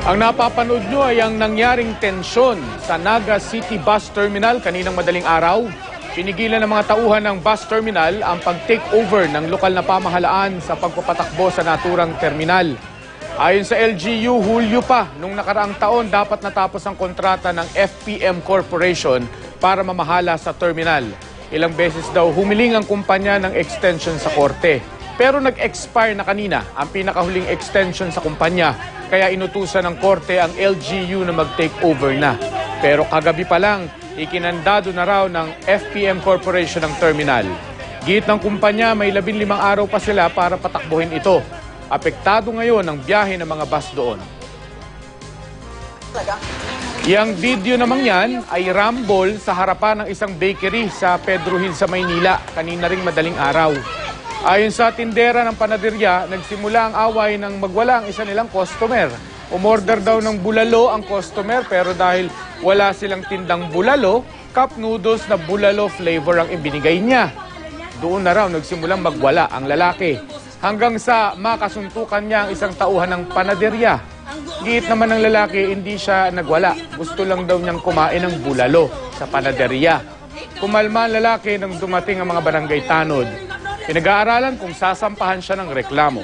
Ang napapanood nyo ay ang nangyaring tensyon sa Naga City Bus Terminal kaninang madaling araw. Pinigilan ng mga tauhan ng bus terminal ang pag-take over ng lokal na pamahalaan sa pagpapatakbo sa naturang terminal. Ayon sa LGU, Hulyo pa nung nakaraang taon dapat natapos ang kontrata ng FPM Corporation para mamahala sa terminal. Ilang beses daw humiling ang kumpanya ng extension sa korte. Pero nag-expire na kanina ang pinakahuling extension sa kumpanya, kaya inutusan ng korte ang LGU na mag-take over na. Pero kagabi pa lang, ikinandado na raw ng FPM Corporation ang terminal. Git ng kumpanya, may 15 araw pa sila para patakbuhin ito. Apektado ngayon ang biyahe ng mga bus doon. Yang video namang yan ay rumble sa harapan ng isang bakery sa Pedro Hill sa Maynila kanina ring madaling araw. Ayon sa tindera ng panaderya, nagsimula ang away nang magwala ang isa nilang customer. Umorder daw ng bulalo ang customer pero dahil wala silang tindang bulalo, cup noodles na bulalo flavor ang ibinigay niya. Doon na raw nagsimulang magwala ang lalaki. Hanggang sa makasuntukan niya ang isang tauhan ng panaderya. Giit naman ng lalaki, hindi siya nagwala. Gusto lang daw niyang kumain ng bulalo sa panaderya. Kumalma ang lalaki nang dumating ang mga barangay tanod. Pinag-aaralan kung sasampahan siya ng reklamo.